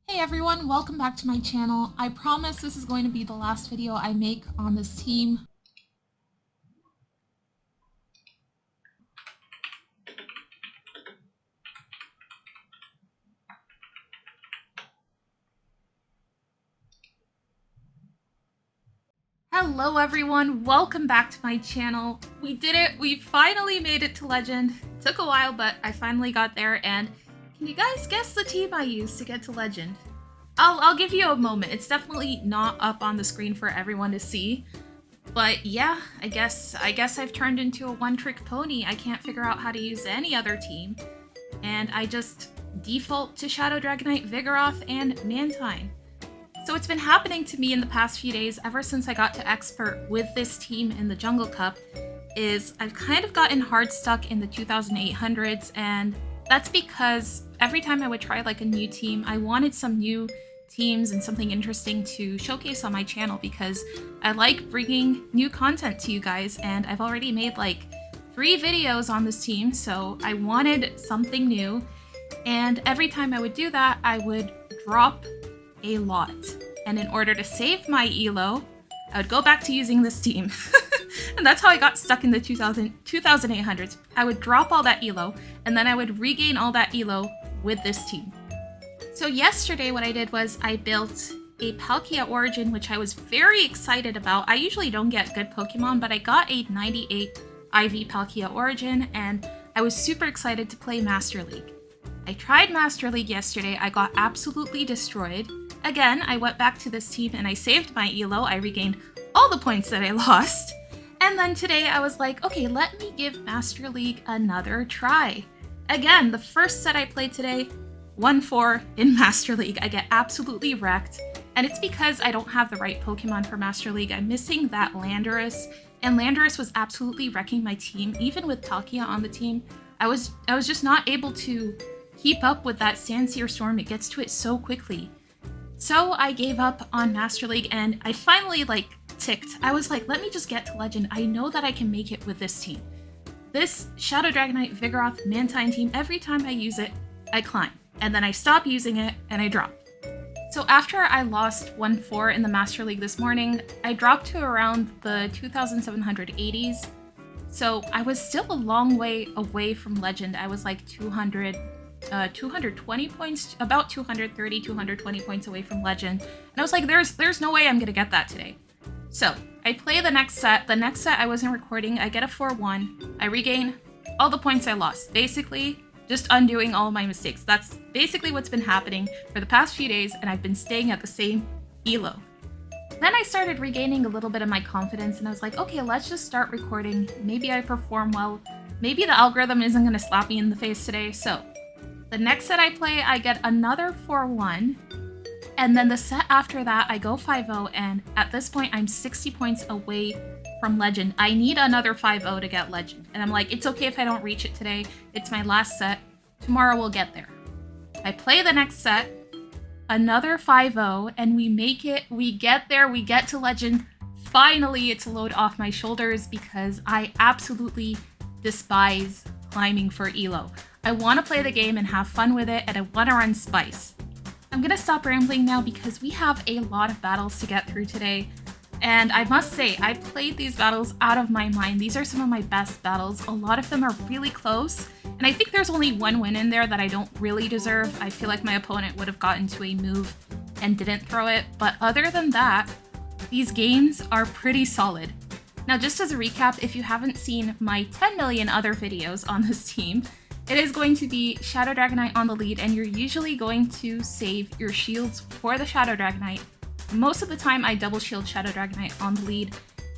Hey everyone, welcome back to my channel. I promise this is going to be the last video I make on this team. Hello everyone, welcome back to my channel. We did it, we finally made it to Legend. Took a while, but I finally got there, and can you guys guess the team I used to get to Legend? I'll give you a moment. It's definitely not up on the screen for everyone to see. But yeah, I guess I've turned into a one-trick pony. I can't figure out how to use any other team. And I just default to Shadow Dragonite, Vigoroth, and Mantine. So what's been happening to me in the past few days, ever since I got to Expert with this team in the Jungle Cup, is I've kind of gotten hard stuck in the 2800s, and that's because every time I would try like a new team, I wanted some new teams and something interesting to showcase on my channel because I like bringing new content to you guys, and I've already made like 3 videos on this team, so I wanted something new. And every time I would do that, I would drop a lot. And in order to save my elo, I would go back to using this team. And that's how I got stuck in the 2800s. I would drop all that elo, and then I would regain all that elo with this team. So yesterday what I did was I built a Palkia Origin, which I was very excited about. I usually don't get good Pokemon, but I got a 98 IV Palkia Origin, and I was super excited to play Master League. I tried Master League yesterday, I got absolutely destroyed. Again, I went back to this team and I saved my elo, I regained all the points that I lost. And then today I was like, okay, let me give Master League another try. Again, the first set I played today, 1-4 in Master League. I get absolutely wrecked, and it's because I don't have the right Pokemon for Master League. I'm missing that Landorus, and Landorus was absolutely wrecking my team. Even with Palkia on the team, I was just not able to keep up with that Sandsear Storm. It gets to it so quickly. So I gave up on Master League, and I finally ticked. I was like, let me just get to Legend. I know that I can make it with this team. This Shadow Dragonite, Vigoroth, Mantine team, every time I use it, I climb. And then I stop using it, and I drop. So after I lost 1-4 in the Master League this morning, I dropped to around the 2780s. So I was still a long way away from Legend. I was like 220 points, about 230, 220 points away from Legend. And I was like, there's no way I'm gonna get that today. So I play the next set. The next set I wasn't recording. I get a 4-1. I regain all the points I lost. Basically, just undoing all of my mistakes. That's basically what's been happening for the past few days, and I've been staying at the same elo. Then I started regaining a little bit of my confidence, and I was like, okay, let's just start recording. Maybe I perform well. Maybe the algorithm isn't gonna slap me in the face today. So the next set I play, I get another 4-1. And then the set after that, I go 5-0, and at this point, I'm 60 points away from Legend. I need another 5-0 to get Legend. And I'm like, it's okay if I don't reach it today. It's my last set. Tomorrow we'll get there. I play the next set, another 5-0, and we make it. We get there. We get to Legend. Finally, it's a load off my shoulders because I absolutely despise climbing for elo. I want to play the game and have fun with it, and I want to run Spice. I'm gonna stop rambling now because we have a lot of battles to get through today. And I must say, I played these battles out of my mind. These are some of my best battles. A lot of them are really close. And I think there's only one win in there that I don't really deserve. I feel like my opponent would have gotten to a move and didn't throw it. But other than that, these games are pretty solid. Now, just as a recap, if you haven't seen my 10 million other videos on this team, it is going to be Shadow Dragonite on the lead, and you're usually going to save your shields for the Shadow Dragonite. Most of the time, I double shield Shadow Dragonite on the lead,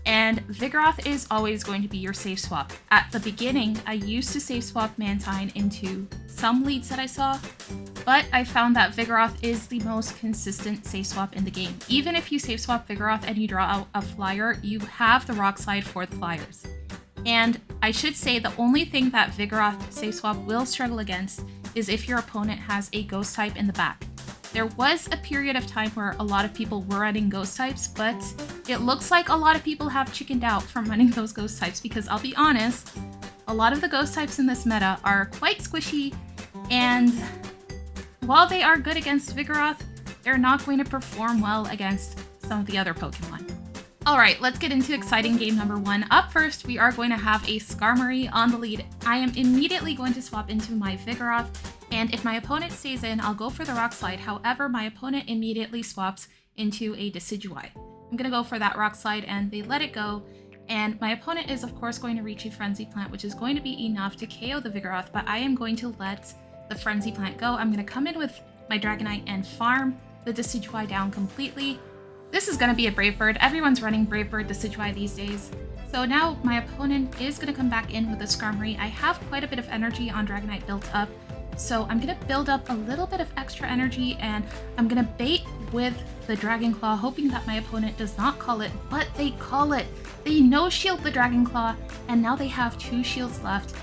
and Vigoroth is always going to be your safe swap. At the beginning, I used to safe swap Mantine into some leads that I saw, but I found that Vigoroth is the most consistent safe swap in the game. Even if you safe swap Vigoroth and you draw out a flyer, you have the Rock Slide for the flyers. And I should say the only thing that Vigoroth safe swap will struggle against is if your opponent has a ghost type in the back. There was a period of time where a lot of people were running ghost types, but it looks like a lot of people have chickened out from running those ghost types because I'll be honest, a lot of the ghost types in this meta are quite squishy, and while they are good against Vigoroth, they're not going to perform well against some of the other Pokemon. Alright, let's get into exciting game number 1. Up first, we are going to have a Skarmory on the lead. I am immediately going to swap into my Vigoroth, and if my opponent stays in, I'll go for the Rock Slide. However, my opponent immediately swaps into a Decidueye. I'm going to go for that Rock Slide, and they let it go. And my opponent is, of course, going to reach a Frenzy Plant, which is going to be enough to KO the Vigoroth, but I am going to let the Frenzy Plant go. I'm going to come in with my Dragonite and farm the Decidueye down completely. This is going to be a Brave Bird. Everyone's running Brave Bird Decidueye these days. So now my opponent is going to come back in with a Skarmory. I have quite a bit of energy on Dragonite built up, so I'm going to build up a little bit of extra energy, and I'm going to bait with the Dragon Claw, hoping that my opponent does not call it, but they call it. They no-shield the Dragon Claw, and now they have 2 shields left.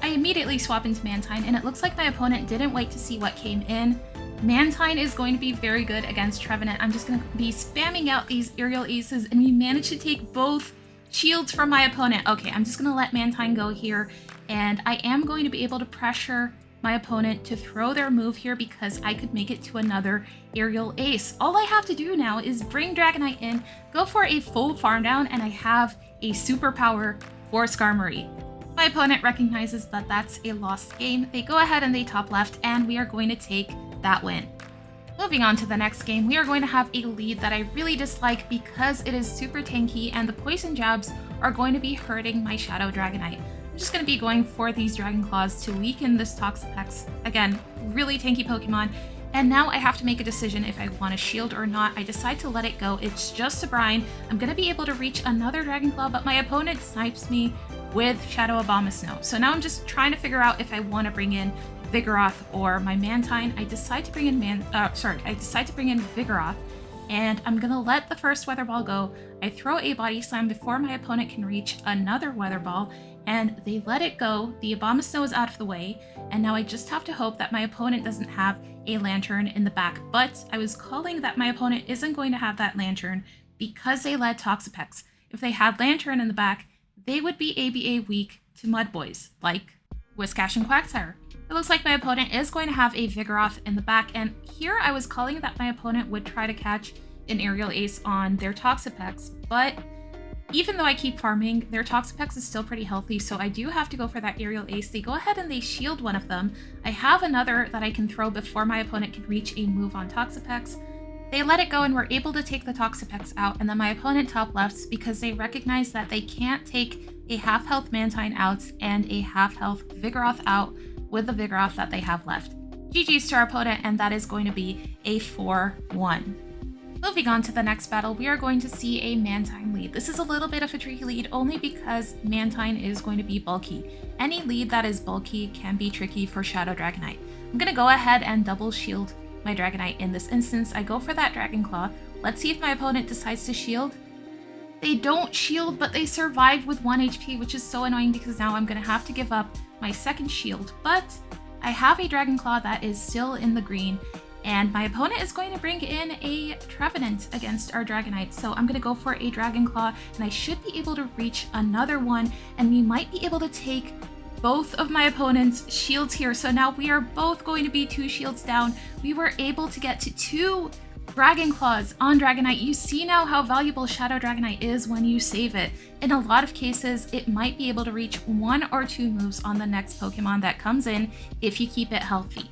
I immediately swap into Mantine, and it looks like my opponent didn't wait to see what came in. Mantine is going to be very good against Trevenant. I'm just going to be spamming out these aerial aces, and we managed to take both shields from my opponent. Okay, I'm just going to let Mantine go here, and I am going to be able to pressure my opponent to throw their move here because I could make it to another aerial ace. All I have to do now is bring Dragonite in, go for a full farm down, and I have a superpower for Skarmory. My opponent recognizes that that's a lost game. They go ahead and they top left, and we are going to take that win. Moving on to the next game, we are going to have a lead that I really dislike because it is super tanky and the poison jabs are going to be hurting my Shadow Dragonite. I'm just going to be going for these Dragon Claws to weaken this Toxapex. Again, really tanky Pokemon. And now I have to make a decision if I want to shield or not. I decide to let it go. It's just a brine. I'm going to be able to reach another Dragon Claw, but my opponent snipes me with Shadow Abomasnow. So now I'm just trying to figure out if I want to bring in Vigoroth or my Mantine. I decide to bring in Vigoroth, and I'm gonna let the first Weather Ball go. I throw a Body Slam before my opponent can reach another Weather Ball, and they let it go. The Abomasnow is out of the way, and now I just have to hope that my opponent doesn't have a Lantern in the back. But I was calling that my opponent isn't going to have that Lantern because they led Toxapex. If they had Lantern in the back, they would be ABA weak to Mud Boys, like Whiscash and Quagsire. It looks like my opponent is going to have a Vigoroth in the back, and here I was calling that my opponent would try to catch an aerial ace on their Toxapex, but even though I keep farming, their Toxapex is still pretty healthy, so I do have to go for that aerial ace. They go ahead and they shield one of them. I have another that I can throw before my opponent can reach a move on Toxapex. They let it go and were able to take the Toxapex out, and then my opponent top lefts because they recognize that they can't take a half-health Mantine out and a half-health Vigoroth out with the Vigoroth that they have left. GG's to our opponent, and that is going to be a 4-1. Moving on to the next battle, we are going to see a Mantine lead. This is a little bit of a tricky lead only because Mantine is going to be bulky. Any lead that is bulky can be tricky for Shadow Dragonite. I'm going to go ahead and double shield my Dragonite in this instance. I go for that Dragon Claw. Let's see if my opponent decides to shield. They don't shield, but they survive with 1 HP, which is so annoying because now I'm going to have to give up my second shield. But I have a Dragon Claw that is still in the green, and my opponent is going to bring in a Trevenant against our Dragonite. So I'm going to go for a Dragon Claw, and I should be able to reach another one, and we might be able to take both of my opponent's shields here. So now we are both going to be 2 shields down. We were able to get to 2 Dragon Claws on Dragonite. You see now how valuable Shadow Dragonite is when you save it. In a lot of cases, it might be able to reach 1 or 2 moves on the next Pokemon that comes in if you keep it healthy.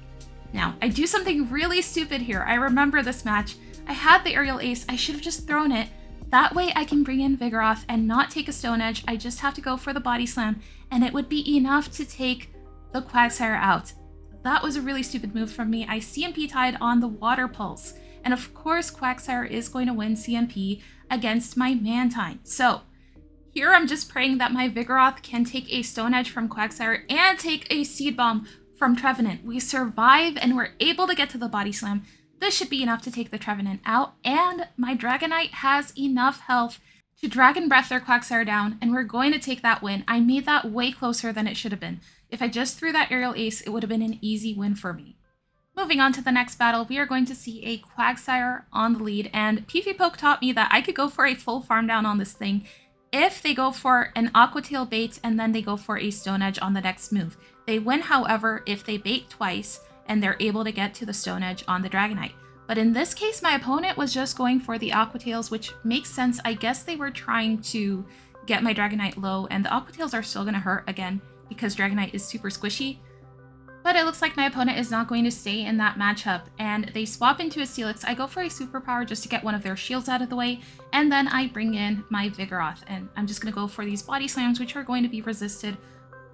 Now, I do something really stupid here. I remember this match. I had the aerial ace. I should have just thrown it. That way I can bring in Vigoroth and not take a Stone Edge. I just have to go for the Body Slam, and it would be enough to take the Quagsire out. That was a really stupid move from me. I CMP tied on the Water Pulse. And of course, Quagsire is going to win CMP against my Mantine. So here I'm just praying that my Vigoroth can take a Stone Edge from Quagsire and take a Seed Bomb from Trevenant. We survive and we're able to get to the Body Slam. This should be enough to take the Trevenant out, and my Dragonite has enough health to Dragon Breath their Quagsire down, and we're going to take that win. I made that way closer than it should have been. If I just threw that aerial ace, it would have been an easy win for me. Moving on to the next battle, we are going to see a Quagsire on the lead, and PvPoke taught me that I could go for a full farm down on this thing if they go for an Aqua Tail bait and then they go for a Stone Edge on the next move. They win, however, if they bait twice and they're able to get to the Stone Edge on the Dragonite. But in this case, my opponent was just going for the Aqua Tails, which makes sense. I guess they were trying to get my Dragonite low, and the Aqua Tails are still going to hurt again because Dragonite is super squishy. But it looks like my opponent is not going to stay in that matchup, and they swap into a Steelix. I go for a Superpower just to get one of their shields out of the way, and then I bring in my Vigoroth, and I'm just going to go for these Body Slams, which are going to be resisted.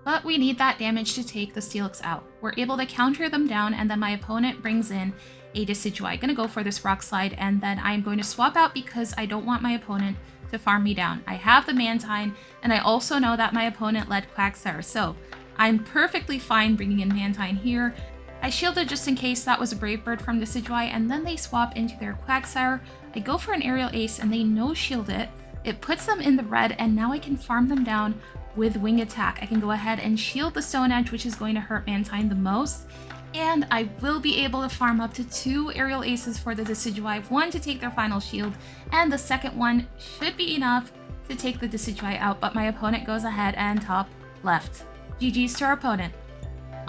But we need that damage to take the Steelix out. We're able to counter them down, and then my opponent brings in a Decidueye. Gonna go for this Rock Slide, and then I'm going to swap out because I don't want my opponent to farm me down. I have the Mantine, and I also know that my opponent led Quagsire, so I'm perfectly fine bringing in Mantine here. I shielded just in case that was a Brave Bird from Decidueye, and then they swap into their Quagsire. I go for an Aerial Ace, and they no-shield it. It puts them in the red, and now I can farm them down with Wing Attack. I can go ahead and shield the Stone Edge, which is going to hurt Mantine the most. And I will be able to farm up to 2 Aerial Aces for the Decidueye, one to take their final shield, and the second one should be enough to take the Decidueye out, but my opponent goes ahead and top left. GG's to our opponent.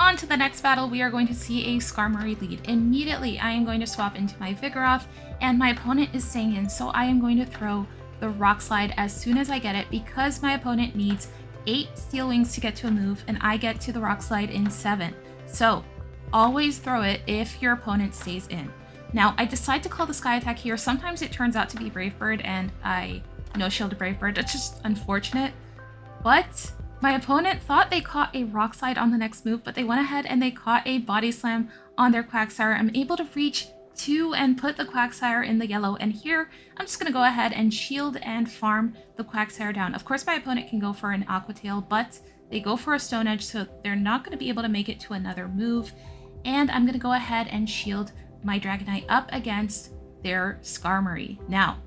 On to the next battle, we are going to see a Skarmory lead. Immediately, I am going to swap into my Vigoroth, and my opponent is staying in, so I am going to throw the Rock Slide as soon as I get it, because my opponent needs 8 Steel Wings to get to a move, and I get to the Rock Slide in 7. So always throw it if your opponent stays in. Now, I decide to call the Sky Attack here. Sometimes it turns out to be Brave Bird, and I no-shield a Brave Bird. That's just unfortunate. But my opponent thought they caught a Rock Slide on the next move, but they went ahead and they caught a Body Slam on their Quagsire. I'm able to reach 2 and put the Quagsire in the yellow, and here I'm just going to go ahead and shield and farm the Quagsire down. Of course, my opponent can go for an Aqua Tail, but they go for a Stone Edge, so they're not going to be able to make it to another move. And I'm going to go ahead and shield my Dragonite up against their Skarmory. Now,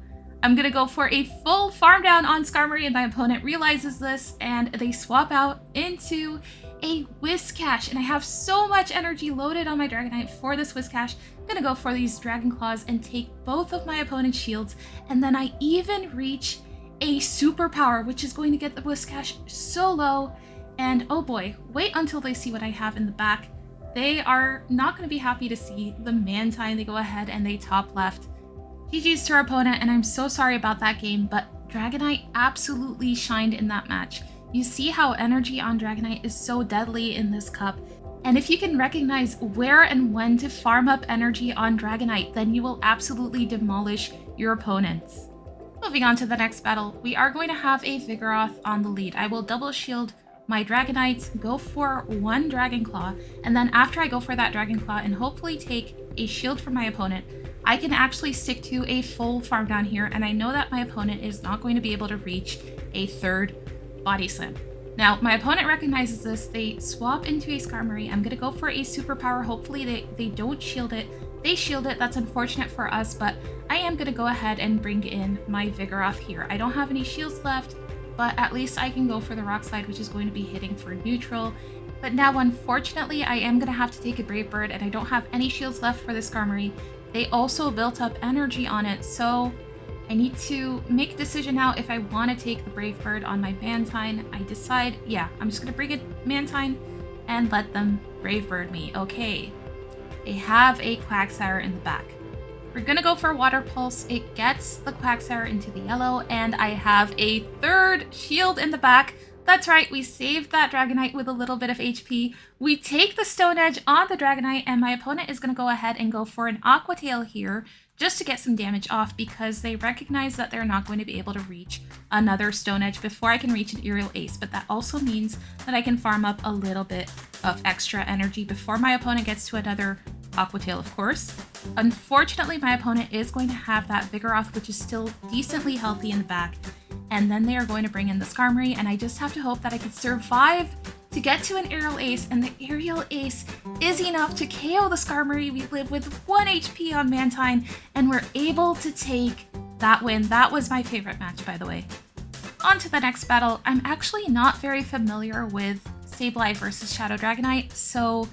I'm going to go for a full farm down on Skarmory, and my opponent realizes this, and they swap out into a Whiscash. And I have so much energy loaded on my Dragonite for this Whiscash. I'm going to go for these Dragon Claws and take both of my opponent's shields, and then I even reach a Superpower, which is going to get the Whiscash so low. And oh boy, wait until they see what I have in the back. They are not going to be happy to see the Mantine. They go ahead and they top left. GG's to our opponent, and I'm so sorry about that game, but Dragonite absolutely shined in that match. You see how energy on Dragonite is so deadly in this cup, and if you can recognize where and when to farm up energy on Dragonite, then you will absolutely demolish your opponents. Moving on to the next battle, we are going to have a Vigoroth on the lead. I will double shield my Dragonite, go for 1 Dragon Claw, and then after I go for that Dragon Claw and hopefully take a shield from my opponent, I can actually stick to a full farm down here, and I know that my opponent is not going to be able to reach a 3rd Body Slam. Now, my opponent recognizes this. They swap into a Skarmory. I'm going to go for a Superpower. Hopefully they don't shield it. They shield it. That's unfortunate for us, but I am going to go ahead and bring in my Vigoroth here. I don't have any shields left, but at least I can go for the Rock Slide, which is going to be hitting for neutral. But now, unfortunately, I am going to have to take a Brave Bird, and I don't have any shields left for the Skarmory. They also built up energy on it, so I need to make a decision now if I want to take the Brave Bird on my Mantine. I decide, yeah, I'm just going to bring a Mantine and let them Brave Bird me. Okay, they have a Quagsire in the back. We're going to go for Water Pulse. It gets the Quagsire into the yellow, and I have a 3rd shield in the back. That's right, we saved that Dragonite with a little bit of HP. We take the Stone Edge on the Dragonite, and my opponent is going to go ahead and go for an Aqua Tail here just to get some damage off, because they recognize that they're not going to be able to reach another Stone Edge before I can reach an Aerial Ace. But that also means that I can farm up a little bit of extra energy before my opponent gets to another Aqua Tail, of course. Unfortunately, my opponent is going to have that Vigoroth, which is still decently healthy in the back. And then they are going to bring in the Skarmory, and I just have to hope that I can survive to get to an Aerial Ace, and the Aerial Ace is enough to KO the Skarmory. We live with 1 HP on Mantine, and we're able to take that win. That was my favorite match, by the way. On to the next battle. I'm actually not very familiar with Sableye versus Shadow Dragonite, so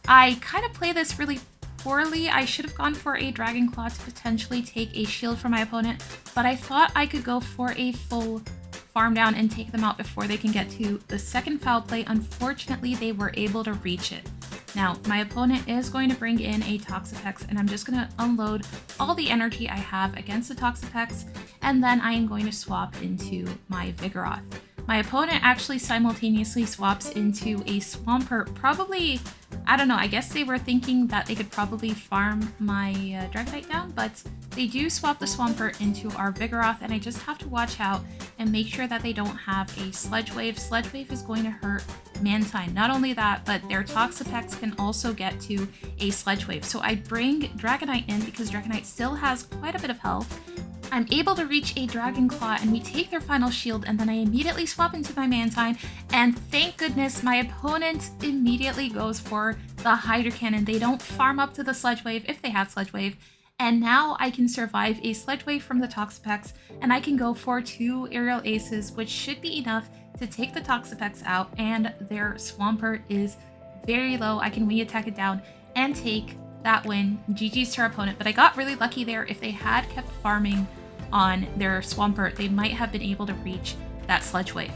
I kind of play this really poorly. I should have gone for a Dragon Claw to potentially take a shield from my opponent, but I thought I could go for a full farm down and take them out before they can get to the second foul play. Unfortunately, they were able to reach it. Now, my opponent is going to bring in a Toxapex, and I'm just going to unload all the energy I have against the Toxapex, and then I am going to swap into my Vigoroth. My opponent actually simultaneously swaps into a Swampert, probably, I don't know, I guess they were thinking that they could probably farm my Dragonite down, but they do swap the Swampert into our Vigoroth, and I just have to watch out and make sure that they don't have a Sludge Wave. Sludge Wave is going to hurt Mantine. Not only that, but their Toxapex can also get to a Sludge Wave. So I bring Dragonite in because Dragonite still has quite a bit of health. I'm able to reach a Dragon Claw, and we take their final shield, and then I immediately swap into my Mantine, and thank goodness my opponent immediately goes for the Hydro Cannon. They don't farm up to the Sludge Wave if they have Sludge Wave, and now I can survive a Sludge Wave from the Toxapex, and I can go for 2 Aerial Aces, which should be enough to take the Toxapex out, and their Swampert is very low. I can Wing Attack it down and take that win. GG's to our opponent, but I got really lucky there. If they had kept farming on their Swampert, they might have been able to reach that Sludge Wave.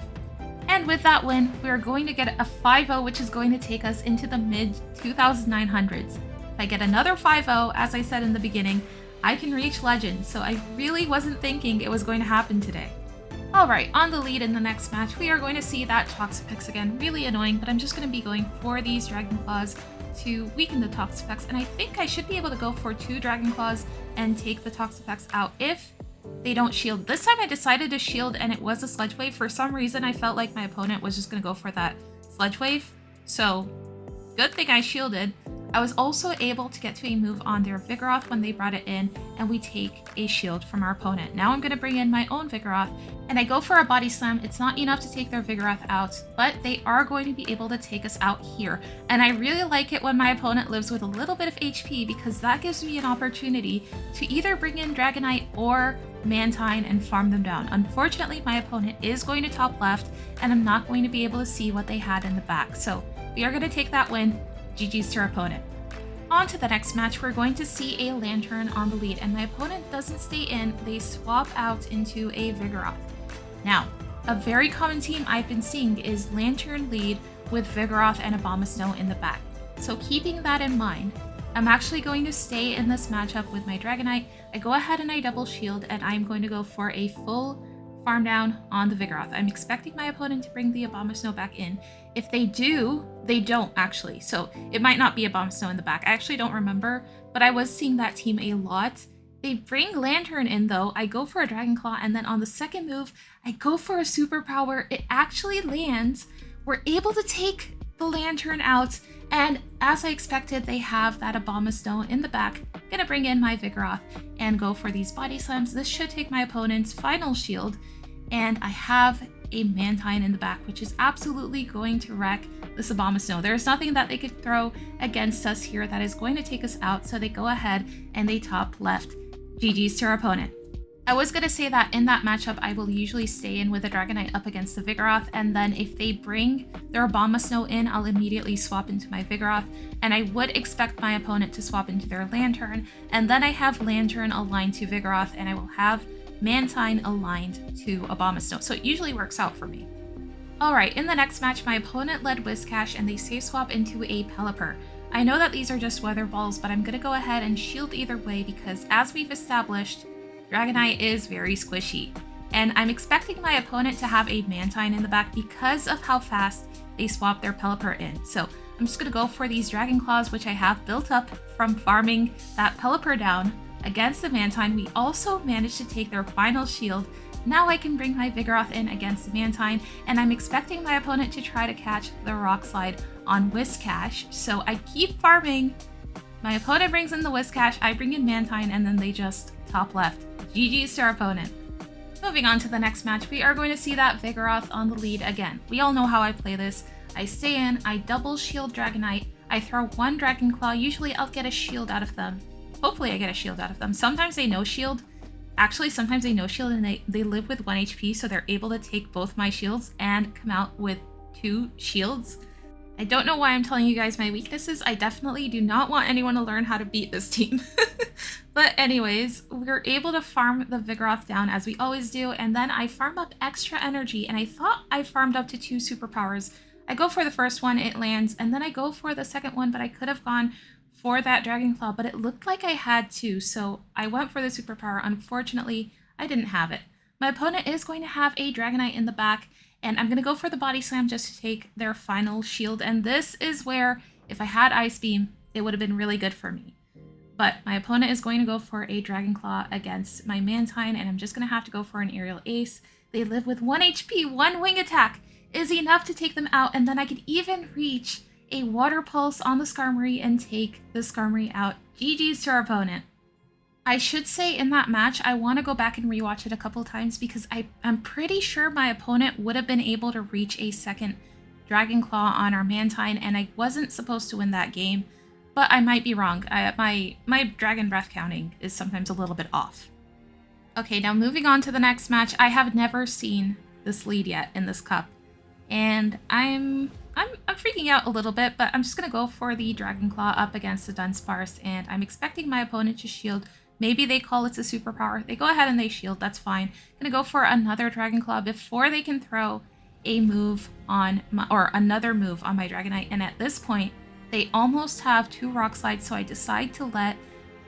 And with that win, we are going to get a 5-0, which is going to take us into the mid 2900s. If I get another 5-0, as I said in the beginning, I can reach Legend, so I really wasn't thinking it was going to happen today. Alright, on the lead in the next match, we are going to see that Toxapex again. Really annoying, but I'm just going to be going for these Dragon Claws to weaken the Toxapex, and I think I should be able to go for 2 Dragon Claws and take the Toxapex out if they don't shield. This time I decided to shield, and it was a Sludge Wave. For some reason, I felt like my opponent was just going to go for that Sludge Wave, so good thing I shielded. I was also able to get to a move on their Vigoroth when they brought it in, and we take a shield from our opponent. Now I'm going to bring in my own Vigoroth, and I go for a Body Slam. It's not enough to take their Vigoroth out, but they are going to be able to take us out here. And I really like it when my opponent lives with a little bit of HP, because that gives me an opportunity to either bring in Dragonite or Mantine and farm them down. Unfortunately, my opponent is going to top left, and I'm not going to be able to see what they had in the back. So we are going to take that win. GG's to our opponent. On to the next match, we're going to see a Lantern on the lead, and my opponent doesn't stay in. They swap out into a Vigoroth. Now, a very common team I've been seeing is Lantern lead with Vigoroth and Abomasnow in the back. So keeping that in mind, I'm actually going to stay in this matchup with my Dragonite. I go ahead and I double shield, and I'm going to go for a full farm down on the Vigoroth. I'm expecting my opponent to bring the Abomasnow back in. If they do, they don't actually. So it might not be Abomasnow in the back. I actually don't remember, but I was seeing that team a lot. They bring Lantern in though. I go for a Dragon Claw, and then on the second move, I go for a Superpower. It actually lands. We're able to take the Lantern out, and as I expected, they have that Abomasnow in the back. Gonna bring in my Vigoroth and go for these Body Slams. This should take my opponent's final shield, and I have a Mantine in the back, which is absolutely going to wreck this Abomasnow. There's nothing that they could throw against us here that is going to take us out, so they go ahead and they top left. GG's to our opponent. I was going to say that in that matchup, I will usually stay in with a Dragonite up against the Vigoroth, and then if they bring their Abomasnow in, I'll immediately swap into my Vigoroth, and I would expect my opponent to swap into their Lantern, and then I have Lantern aligned to Vigoroth, and I will have Mantine aligned to Abomasnow, so it usually works out for me. Alright, in the next match, my opponent led Whiscash, and they safe swap into a Pelipper. I know that these are just Weather Balls, but I'm going to go ahead and shield either way because, as we've established, Dragonite is very squishy. And I'm expecting my opponent to have a Mantine in the back because of how fast they swap their Pelipper in. So I'm just going to go for these Dragon Claws, which I have built up from farming that Pelipper down against the Mantine. We also managed to take their final shield. Now I can bring my Vigoroth in against the Mantine, and I'm expecting my opponent to try to catch the Rock Slide on Whiscash. So I keep farming. My opponent brings in the Whiscash, I bring in Mantine, and then they just top left. GG's to our opponent. Moving on to the next match, we are going to see that Vigoroth on the lead again. We all know how I play this. I stay in, I double shield Dragonite, I throw one Dragon Claw. Usually I'll get a shield out of them. Hopefully I get a shield out of them. Sometimes they no shield. Actually, sometimes they no shield and they live with 1 HP, so they're able to take both my shields and come out with 2 shields. I don't know why I'm telling you guys my weaknesses. I definitely do not want anyone to learn how to beat this team. But anyways, we're able to farm the Vigoroth down as we always do, and then I farm up extra energy, and I thought I farmed up to 2 superpowers. I go for the first one, it lands, and then I go for the second one, but I could have gone for that Dragon Claw, but it looked like I had to, so I went for the superpower. Unfortunately, I didn't have it. My opponent is going to have a Dragonite in the back, and I'm going to go for the Body Slam just to take their final shield, and this is where, if I had Ice Beam, it would have been really good for me. But my opponent is going to go for a Dragon Claw against my Mantine, and I'm just going to have to go for an Aerial Ace. They live with 1 HP, 1 wing attack is enough to take them out, and then I could even reach a Water Pulse on the Skarmory and take the Skarmory out. GG's to our opponent. I should say in that match, I want to go back and rewatch it a couple times because I'm pretty sure my opponent would have been able to reach a second Dragon Claw on our Mantine, and I wasn't supposed to win that game. But I might be wrong. My Dragon Breath counting is sometimes a little bit off. Okay, now moving on to the next match. I have never seen this lead yet in this cup. And I'm freaking out a little bit, but I'm just going to go for the Dragon Claw up against the Dunsparce, and I'm expecting my opponent to shield. Maybe they call it a superpower. They go ahead and they shield. That's fine. I'm going to go for another Dragon Claw before they can throw a move on another move on my Dragonite. And at this point, they almost have 2 Rock Slides, so I decide to let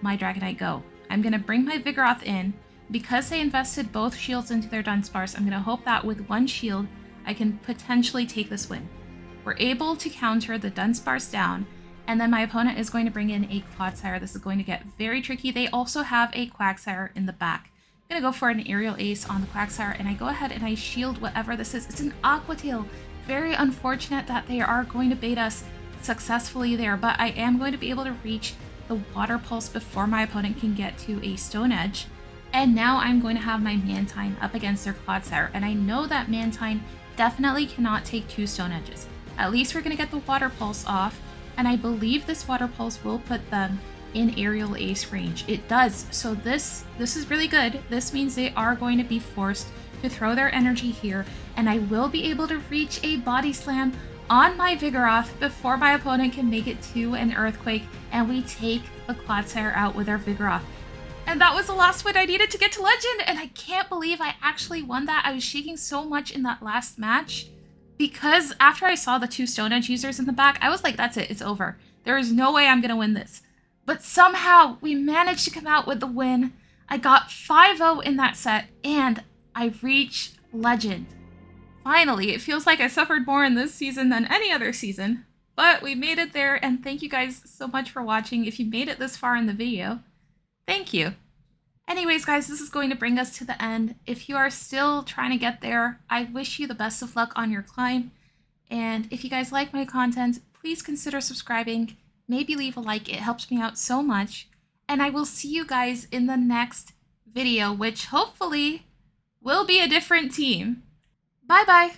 my Dragonite go. I'm going to bring my Vigoroth in. Because they invested both shields into their Dunsparce, I'm going to hope that with 1 shield, I can potentially take this win. We're able to counter the Dunsparce down, and then my opponent is going to bring in a Clodsire. This is going to get very tricky. They also have a Quagsire in the back. I'm going to go for an Aerial Ace on the Quagsire, and I go ahead and I shield whatever this is. It's an Aqua Tail. Very unfortunate that they are going to bait us successfully there, but I am going to be able to reach the Water Pulse before my opponent can get to a Stone Edge. And now I'm going to have my Mantine up against their Clodsire, and I know that Mantine definitely cannot take 2 Stone Edges. At least we're going to get the Water Pulse off, and I believe this Water Pulse will put them in Aerial Ace range. It does, so this is really good. This means they are going to be forced to throw their energy here, and I will be able to reach a Body Slam on my Vigoroth before my opponent can make it to an Earthquake, and we take the Clodsire out with our Vigoroth. And that was the last win I needed to get to Legend, and I can't believe I actually won that. I was shaking so much in that last match because after I saw the 2 Stone Edge users in the back, I was like, that's it, it's over. There is no way I'm going to win this. But somehow we managed to come out with the win. I got 5-0 in that set, and I reached Legend. Finally, it feels like I suffered more in this season than any other season, but we made it there, and thank you guys so much for watching. If you made it this far in the video, thank you. Anyways, guys, this is going to bring us to the end. If you are still trying to get there, I wish you the best of luck on your climb. And if you guys like my content, please consider subscribing. Maybe leave a like. It helps me out so much. And I will see you guys in the next video, which hopefully will be a different team. Bye-bye.